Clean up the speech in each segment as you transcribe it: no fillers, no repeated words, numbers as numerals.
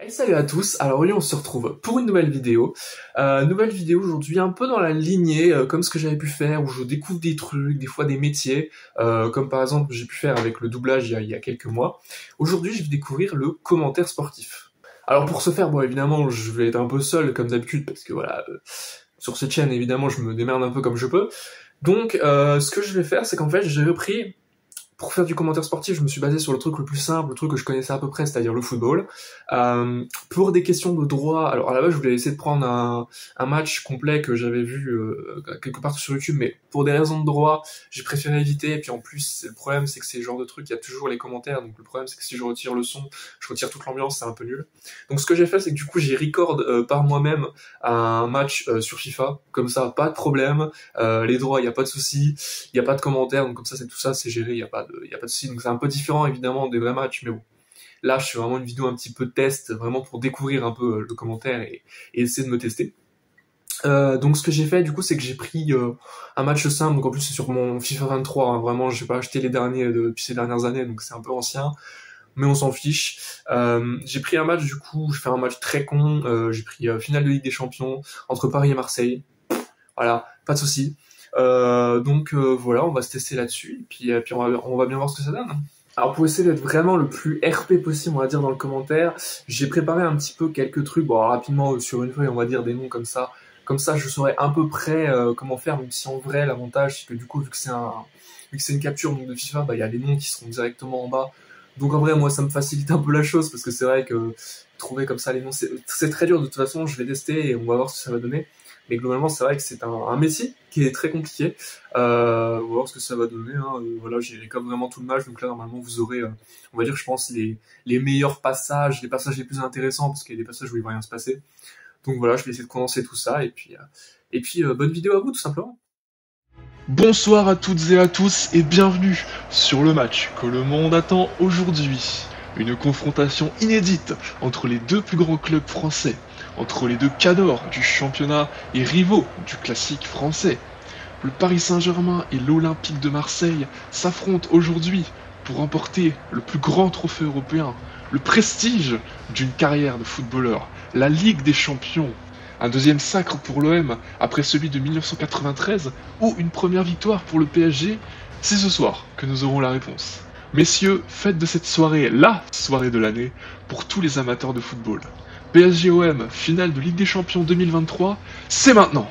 Et salut à tous, alors oui on se retrouve pour une nouvelle vidéo. Nouvelle vidéo aujourd'hui un peu dans la lignée, comme ce que j'avais pu faire, où je découvre des trucs, des fois des métiers, comme par exemple j'ai pu faire avec le doublage il y a quelques mois. Aujourd'hui je vais découvrir le commentaire sportif. Alors pour ce faire, bon évidemment je vais être un peu seul comme d'habitude, parce que voilà, sur cette chaîne évidemment je me démerde un peu comme je peux. Donc ce que je vais faire c'est qu'en fait j'ai repris... Pour faire du commentaire sportif, je me suis basé sur le truc le plus simple, le truc que je connaissais à peu près, c'est-à-dire le football. Pour des questions de droit, alors à la base, je voulais essayer de prendre un match complet que j'avais vu quelque part sur YouTube, mais pour des raisons de droit, j'ai préféré éviter. Et puis en plus, le problème, c'est que c'est le genre de truc, il y a toujours les commentaires. Donc le problème, c'est que si je retire le son, je retire toute l'ambiance, c'est un peu nul. Donc ce que j'ai fait, c'est que du coup, j'ai record par moi-même un match sur FIFA. Comme ça, pas de problème. Les droits, il n'y a pas de souci. Il n'y a pas de commentaires, donc comme ça, c'est tout ça, c'est géré, il n'y a pas de souci. Donc c'est un peu différent évidemment des vrais matchs, mais bon. Là, je fais vraiment une vidéo un petit peu test, vraiment pour découvrir un peu le commentaire et essayer de me tester. Donc ce que j'ai fait du coup, c'est que j'ai pris un match simple, donc en plus c'est sur mon FIFA 23, hein, vraiment j'ai pas acheté les derniers depuis ces dernières années, donc c'est un peu ancien, mais on s'en fiche. J'ai pris un match du coup, je fais un match très con, j'ai pris finale de Ligue des Champions entre Paris et Marseille. Voilà, pas de souci. Donc voilà, on va se tester là-dessus, et puis on va bien voir ce que ça donne. Alors pour essayer d'être vraiment le plus RP possible, on va dire dans le commentaire, j'ai préparé un petit peu quelques trucs, bon rapidement sur une feuille, on va dire des noms comme ça je saurais à peu près comment faire, même si en vrai l'avantage c'est que du coup vu que c'est une capture donc, de FIFA, bah il y a les noms qui seront directement en bas. Donc en vrai moi ça me facilite un peu la chose parce que c'est vrai que trouver comme ça les noms c'est très dur de toute façon, je vais tester et on va voir ce que ça va donner. Mais globalement, c'est vrai que c'est un métier qui est très compliqué. On va voir ce que ça va donner. Hein. Voilà, j'ai récolté vraiment tout le match. Donc là, normalement, vous aurez, on va dire, je pense, les meilleurs passages, les passages les plus intéressants, parce qu'il y a des passages où il va rien se passer. Donc voilà, je vais essayer de condenser tout ça. Et puis bonne vidéo à vous, tout simplement. Bonsoir à toutes et à tous et bienvenue sur le match que le monde attend aujourd'hui. Une confrontation inédite entre les deux plus grands clubs français, entre les deux cadors du championnat et rivaux du classique français. Le Paris Saint-Germain et l'Olympique de Marseille s'affrontent aujourd'hui pour remporter le plus grand trophée européen, le prestige d'une carrière de footballeur, la Ligue des Champions. Un deuxième sacre pour l'OM après celui de 1993 ou une première victoire pour le PSG, c'est ce soir que nous aurons la réponse. Messieurs, faites de cette soirée la soirée de l'année pour tous les amateurs de football. PSG-OM, finale de Ligue des Champions 2023, c'est maintenant!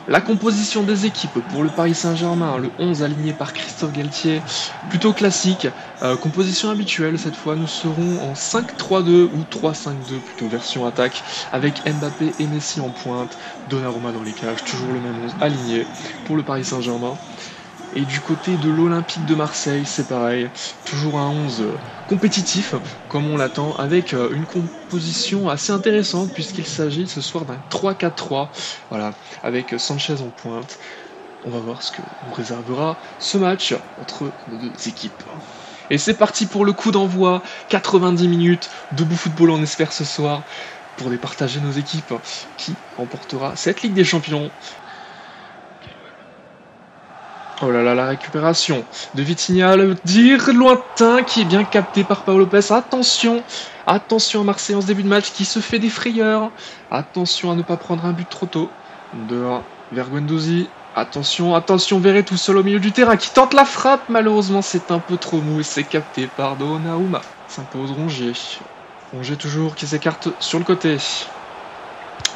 La composition des équipes pour le Paris Saint-Germain, le 11 aligné par Christophe Galtier, plutôt classique. Composition habituelle, cette fois nous serons en 5-3-2 ou 3-5-2, plutôt version attaque, avec Mbappé et Messi en pointe, Donnarumma dans les cages, toujours le même 11 aligné pour le Paris Saint-Germain. Et du côté de l'Olympique de Marseille, c'est pareil, toujours un 11 compétitif, comme on l'attend, avec une composition assez intéressante, puisqu'il s'agit ce soir d'un 3-4-3, voilà, avec Sanchez en pointe. On va voir ce que nous réservera ce match entre nos deux équipes. Et c'est parti pour le coup d'envoi, 90 minutes de beau football on espère ce soir, pour départager nos équipes, qui remportera cette Ligue des Champions. Oh là là, la récupération de Vitinha, le tir lointain qui est bien capté par Pau Lopez. Attention, attention à Marseille en ce début de match qui se fait des frayeurs. Attention à ne pas prendre un but trop tôt. Dehors vers Guendouzi. Attention, attention, Verret tout seul au milieu du terrain qui tente la frappe. Malheureusement, c'est un peu trop mou et c'est capté par Donnarumma. S'impose Rongier. Rongier toujours qui s'écarte sur le côté.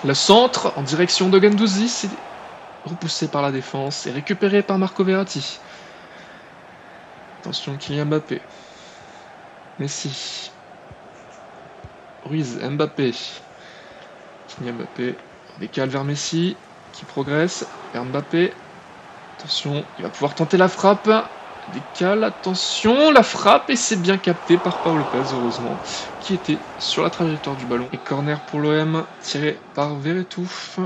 Le centre en direction de Guendouzi, c'est repoussé par la défense et récupéré par Marco Verratti. Attention, Kylian Mbappé. Messi. Ruiz, Mbappé. Kylian Mbappé décale vers Messi. qui progresse vers Mbappé. Attention, il va pouvoir tenter la frappe. Décale, attention, la frappe, et c'est bien capté par Pau Lopez, heureusement, qui était sur la trajectoire du ballon. Et corner pour l'OM, tiré par Veretouf.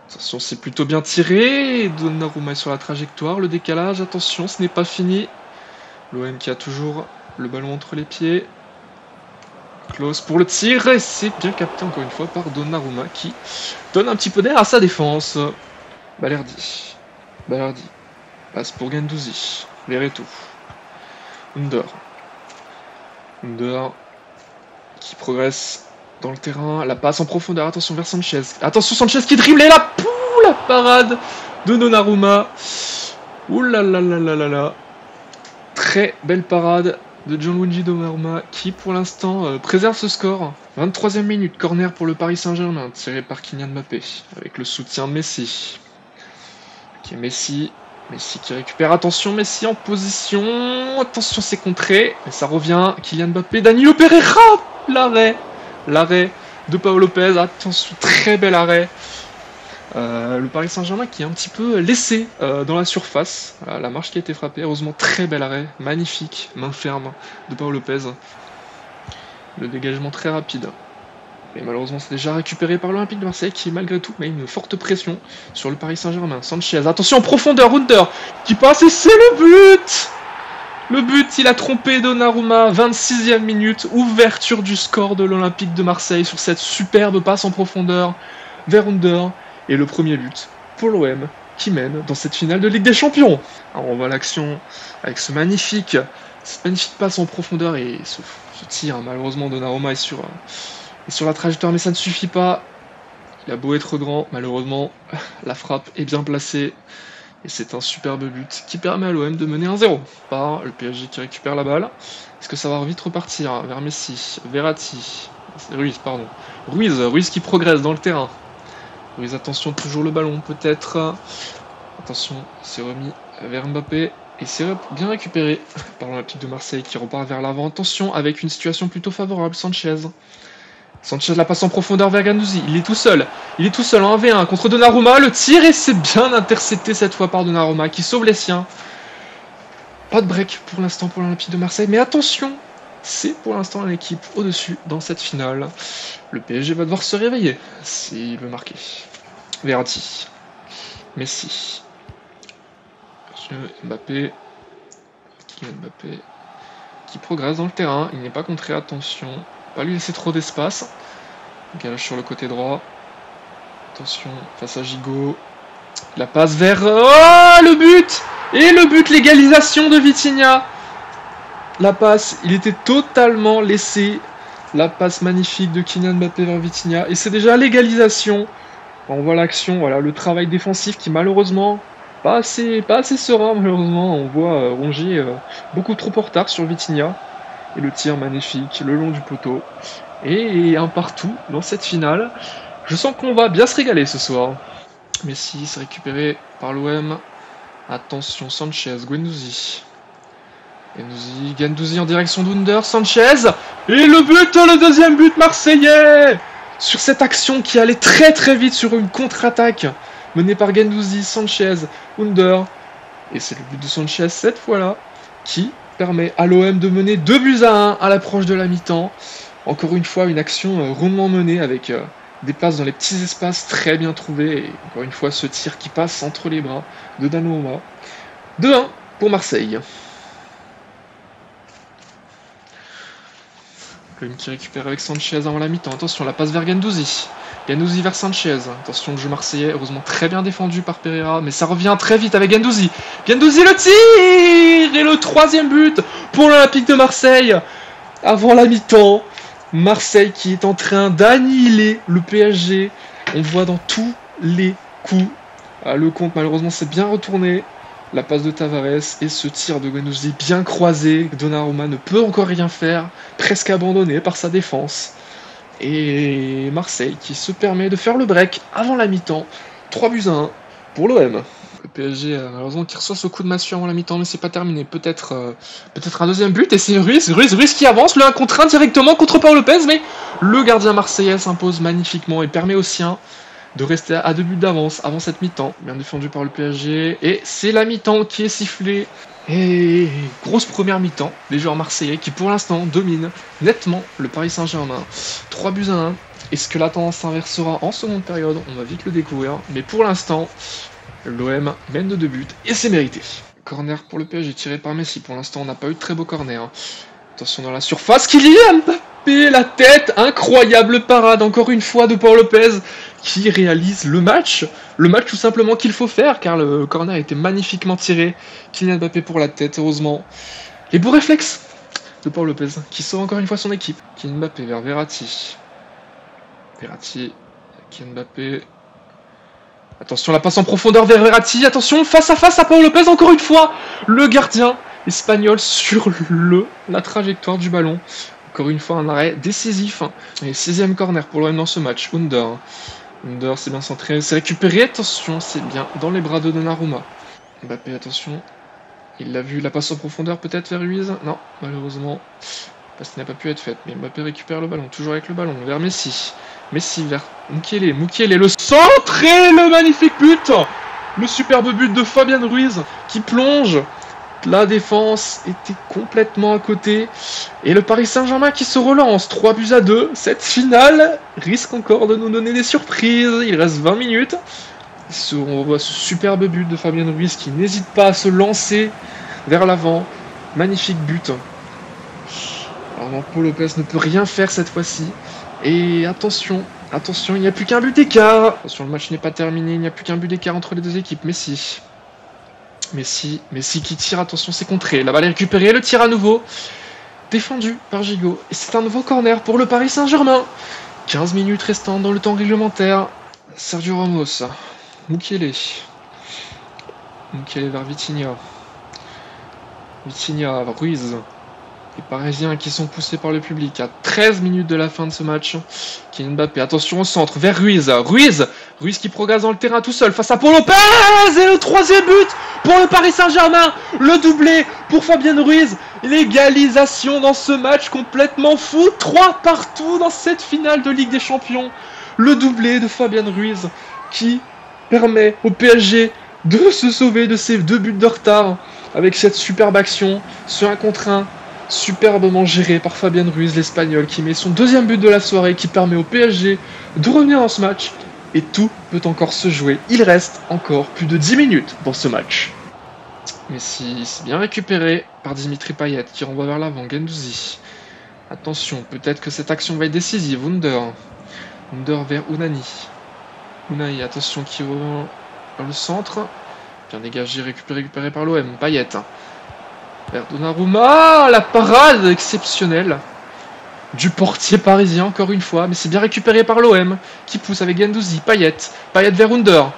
Attention, c'est plutôt bien tiré. Donnarumma est sur la trajectoire, le décalage, attention, ce n'est pas fini. L'OM qui a toujours le ballon entre les pieds. Klose pour le tir, et c'est bien capté encore une fois par Donnarumma, qui donne un petit peu d'air à sa défense. Balerdi. Passe pour Guendouzi. Veretouf. Under qui progresse dans le terrain. La passe en profondeur. Attention vers Sanchez. Attention Sanchez qui dribble. Et la parade de Donnarumma. Ouh là là là là là là. Très belle parade de Gianluigi Donnarumma qui pour l'instant préserve ce score. 23e minute. Corner pour le Paris Saint-Germain. Tiré par Kylian Mbappé. Avec le soutien de Messi. Ok, Messi qui récupère, attention, Messi en position, attention, c'est contré, et ça revient, Kylian Mbappé, Danilo Pereira, l'arrêt de Pau Lopez, attention, très bel arrêt, le Paris Saint-Germain qui est un petit peu laissé dans la surface, la marche qui a été frappée, heureusement, très bel arrêt, magnifique, main ferme de Pau Lopez, le dégagement très rapide. Et malheureusement, c'est déjà récupéré par l'Olympique de Marseille qui, malgré tout, met une forte pression sur le Paris Saint-Germain. Sanchez, attention, en profondeur, Under qui passe et c'est le but. Le but, il a trompé Donnarumma. 26e minute, ouverture du score de l'Olympique de Marseille sur cette superbe passe en profondeur vers Under. Et le premier but pour l'OM qui mène dans cette finale de Ligue des Champions. Alors on voit l'action avec cette magnifique passe en profondeur et ce tir. Malheureusement, Donnarumma est sur la trajectoire, mais ça ne suffit pas. Il a beau être grand, malheureusement, la frappe est bien placée. Et c'est un superbe but qui permet à l'OM de mener 1-0 par le PSG qui récupère la balle. Est-ce que ça va vite repartir vers Messi, Verratti, Ruiz qui progresse dans le terrain. Ruiz, attention, toujours le ballon peut-être. Attention, c'est remis vers Mbappé. Et c'est bien récupéré par l'Olympique de Marseille qui repart vers l'avant. Attention, avec une situation plutôt favorable, Sanchez la passe en profondeur vers Guendouzi. Il est tout seul en 1v1 contre Donnarumma. Le tir et c'est bien intercepté cette fois par Donnarumma qui sauve les siens. Pas de break pour l'instant pour l'Olympique de Marseille. Mais attention, c'est pour l'instant l'équipe au-dessus dans cette finale. Le PSG va devoir se réveiller s'il veut marquer. Verratti. Messi. Mbappé qui progresse dans le terrain. Il n'est pas contré, attention. Pas lui laisser trop d'espace. Galage sur le côté droit. Attention, face à Gigot. La passe vers... Oh, le but! Et le but, l'égalisation de Vitinha. La passe, il était totalement laissé. La passe magnifique de Kylian Mbappé vers Vitinha. Et c'est déjà l'égalisation. On voit l'action, voilà, le travail défensif qui malheureusement... Pas assez serein, malheureusement. On voit Rongier beaucoup trop en retard sur Vitinha. Et le tir magnifique le long du poteau. Et un partout dans cette finale. Je sens qu'on va bien se régaler ce soir. Messi s'est récupéré par l'OM. Attention, Sanchez, Guendouzi en direction d'Under. Sanchez. Et le but, le deuxième but marseillais. Sur cette action qui allait très très vite sur une contre-attaque. Menée par Guendouzi, Sanchez, Under. Et c'est le but de Sanchez cette fois-là. Qui permet à l'OM de mener 2-1 à l'approche de la mi-temps. Encore une fois, une action rondement menée avec des passes dans les petits espaces très bien trouvés. Et encore une fois, ce tir qui passe entre les bras de Donnarumma. 2-1 pour Marseille. L'OM qui récupère avec Sanchez avant la mi-temps. Attention, la passe vers Guendouzi. Guendouzi vers Sanchez. Attention, le jeu marseillais, heureusement très bien défendu par Pereira, mais ça revient très vite avec Guendouzi. Guendouzi le tir. Et le troisième but pour l'Olympique de Marseille. Avant la mi-temps, Marseille qui est en train d'annihiler le PSG. On voit dans tous les coups. Le compte, malheureusement, s'est bien retourné. La passe de Tavares et ce tir de Guendouzi bien croisé. Donnarumma ne peut encore rien faire, presque abandonné par sa défense. Et Marseille qui se permet de faire le break avant la mi-temps. 3-1 pour l'OM. Le PSG, malheureusement, qui reçoit ce coup de massue avant la mi-temps, mais c'est pas terminé. Peut-être un deuxième but, et c'est Ruiz qui avance, le 1 contre 1 directement contre Pau Lopez, mais le gardien marseillais s'impose magnifiquement et permet aux siens de rester à 2 buts d'avance avant cette mi-temps. Bien défendu par le PSG. Et c'est la mi-temps qui est sifflée. Et grosse première mi-temps, les joueurs marseillais qui pour l'instant dominent nettement le Paris Saint-Germain. 3 buts à 1. Est-ce que la tendance s'inversera en seconde période? On va vite le découvrir. Mais pour l'instant, l'OM mène de 2 buts et c'est mérité. Corner pour le PSG tiré par Messi. Pour l'instant, on n'a pas eu de très beau corner. Attention dans la surface, Kylian Mbappé, la tête, incroyable parade encore une fois de Paul Lopez qui réalise le match tout simplement qu'il faut faire car le corner a été magnifiquement tiré. Kylian Mbappé pour la tête, heureusement. Les beaux réflexes de Paul Lopez qui sauve encore une fois son équipe. Kylian Mbappé vers Verratti. Kylian Mbappé. Attention, la passe en profondeur vers Verratti. Attention, face à Paul Lopez encore une fois. Le gardien espagnol sur la trajectoire du ballon. Encore une fois, un arrêt décisif. Et 6ème corner pour l'OM dans ce match. Under, c'est bien centré. C'est récupéré. Attention, c'est bien dans les bras de Donnarumma. Mbappé, attention. Il l'a vu, la passe en profondeur peut-être vers Ruiz. Non, malheureusement, la passe n'a pas pu être faite. Mais Mbappé récupère le ballon, toujours avec le ballon, vers Messi. Messi vers Mukiele, le centre et le magnifique but. Le superbe but de Fabian Ruiz qui plonge. La défense était complètement à côté. Et le Paris Saint-Germain qui se relance. 3 buts à 2. Cette finale risque encore de nous donner des surprises. Il reste 20 minutes. On voit ce superbe but de Fabian Ruiz qui n'hésite pas à se lancer vers l'avant. Magnifique but. Alors Paul Lopez ne peut rien faire cette fois-ci. Et attention, il n'y a plus qu'un but d'écart. Attention, le match n'est pas terminé, il n'y a plus qu'un but d'écart entre les deux équipes. Messi qui tire, attention, c'est contré. La balle est récupérée, le tir à nouveau. Défendu par Gigot. Et c'est un nouveau corner pour le Paris Saint-Germain. 15 minutes restantes dans le temps réglementaire. Sergio Ramos. Mukiele vers Vitinha. Ruiz. Les Parisiens qui sont poussés par le public à 13 minutes de la fin de ce match. Kylian Mbappé, attention au centre, vers Ruiz. Ruiz qui progresse dans le terrain tout seul face à Paul Lopez. Et le 3e but pour le Paris Saint-Germain. Le doublé pour Fabian Ruiz. L'égalisation dans ce match complètement fou. 3 partout dans cette finale de Ligue des Champions. Le doublé de Fabian Ruiz qui permet au PSG de se sauver de ses 2 buts de retard avec cette superbe action sur 1 contre 1. Superbement géré par Fabian Ruiz, l'Espagnol, qui met son 2e but de la soirée, qui permet au PSG de revenir dans ce match. Et tout peut encore se jouer. Il reste encore plus de 10 minutes dans ce match. Messi, c'est bien récupéré par Dimitri Payet, qui renvoie vers l'avant. Guendouzi. Attention, peut-être que cette action va être décisive. Under vers Unai, attention, qui revient dans le centre. Bien dégagé, récupéré par l'OM. Payet. Vers Donnarumma, la parade exceptionnelle du portier parisien encore une fois, mais c'est bien récupéré par l'OM qui pousse avec Guendouzi, Payet vers Under,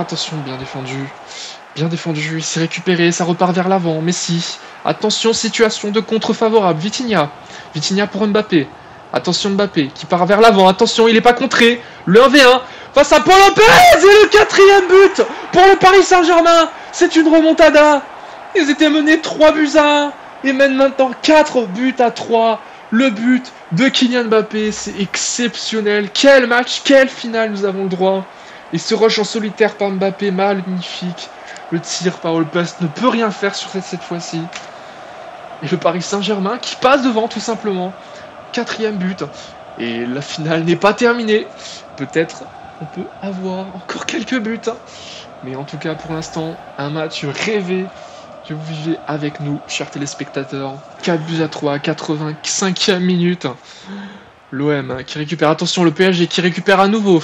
attention, bien défendu, il s'est récupéré, ça repart vers l'avant, Messi, attention, situation de contre favorable, Vitinha pour Mbappé, attention Mbappé qui part vers l'avant, attention, il n'est pas contré, le 1v1 face à Paul Lopez et le 4e but pour le Paris Saint-Germain, c'est une remontada. Ils étaient menés 3 buts à 1 et mènent maintenant 4 buts à 3. Le but de Kylian Mbappé, c'est exceptionnel. Quel match, quelle finale nous avons le droit. Et ce rush en solitaire par Mbappé, magnifique. Le tir par Lopez ne peut rien faire sur cette fois-ci. Et le Paris Saint-Germain qui passe devant tout simplement. 4e but. Et la finale n'est pas terminée. Peut-être on peut avoir encore quelques buts. Mais en tout cas pour l'instant, un match rêvé. Que vous vivez avec nous, chers téléspectateurs. 4 buts à 3, 85e minute. L'OM qui récupère. Attention, le PSG qui récupère à nouveau.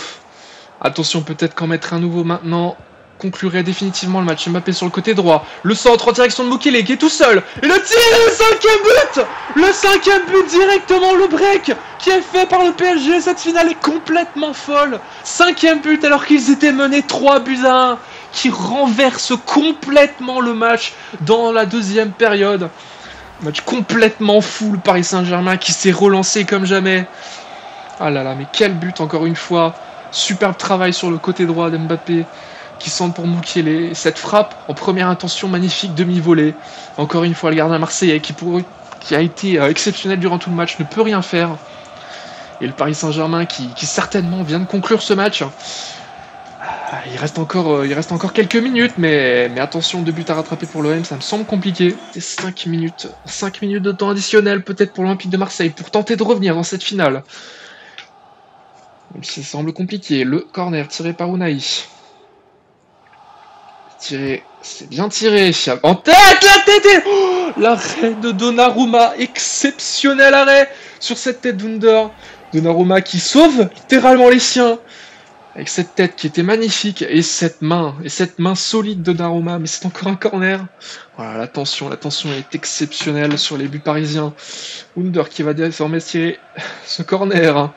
Attention, peut-être qu'en mettre un nouveau maintenant conclurait définitivement le match. Mbappé sur le côté droit. Le centre en direction de Mukiele qui est tout seul. Et le tir, le 5e but directement, le break qui est fait par le PSG. Cette finale est complètement folle. 5e but alors qu'ils étaient menés 3 buts à 1. Qui renverse complètement le match dans la 2e période. Match complètement fou, le Paris Saint-Germain qui s'est relancé comme jamais. Ah là là, mais quel but encore une fois. Superbe travail sur le côté droit d'Mbappé qui centre pour Mukiele. Cette frappe en première intention, magnifique demi-volée. Encore une fois, le gardien marseillais qui a été exceptionnel durant tout le match, ne peut rien faire. Et le Paris Saint-Germain qui certainement vient de conclure ce match. Il reste encore quelques minutes, mais attention, 2 buts à rattraper pour l'OM, ça me semble compliqué. C'est 5 minutes de temps additionnel peut-être pour l'Olympique de Marseille, pour tenter de revenir dans cette finale. Même si ça semble compliqué. Le corner tiré par Unai. C'est bien tiré. En tête, la tête et... Oh, l'arrêt de Donnarumma, exceptionnel arrêt sur cette tête d'Under. Donnarumma qui sauve littéralement les siens. Avec cette tête qui était magnifique et cette main solide de Donnarumma, mais c'est encore un corner. Voilà, la tension est exceptionnelle sur les buts parisiens. Under qui va désormais tirer ce corner.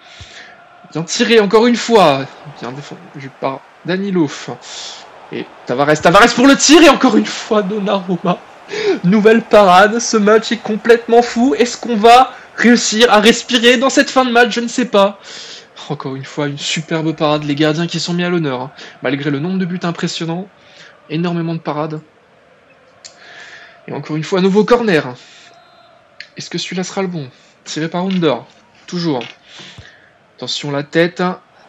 Bien tiré encore une fois, bien défendu par Danilo. Et Tavares pour le tir et encore une fois Donnarumma. Nouvelle parade, ce match est complètement fou. Est-ce qu'on va réussir à respirer dans cette fin de match? Je ne sais pas. Encore une fois, une superbe parade, les gardiens qui sont mis à l'honneur. Malgré le nombre de buts impressionnants, énormément de parades. Et encore une fois, un nouveau corner. Est-ce que celui-là sera le bon? Tiré par Under, toujours. Attention la tête,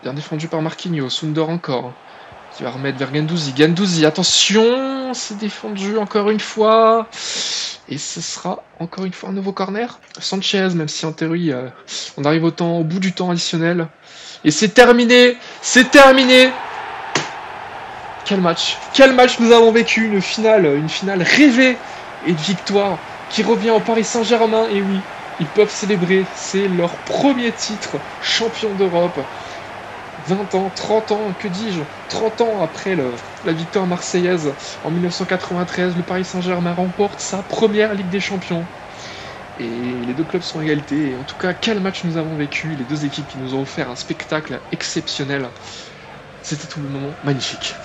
bien défendu par Marquinhos, Under encore. Qui va remettre vers Guendouzi. Guendouzi, attention, c'est défendu encore une fois. Et ce sera encore une fois un nouveau corner. Sanchez, même si en théorie, on arrive au bout du temps additionnel. Et c'est terminé. Quel match nous avons vécu, une finale rêvée et de victoire qui revient au Paris Saint-Germain. Et oui, ils peuvent célébrer, c'est leur premier titre champion d'Europe. 20 ans, 30 ans, que dis-je, 30 ans après la victoire marseillaise en 1993, le Paris Saint-Germain remporte sa première Ligue des Champions. Et les deux clubs sont à égalité. Et en tout cas, quel match nous avons vécu, les deux équipes qui nous ont offert un spectacle exceptionnel. C'était tout le moment magnifique.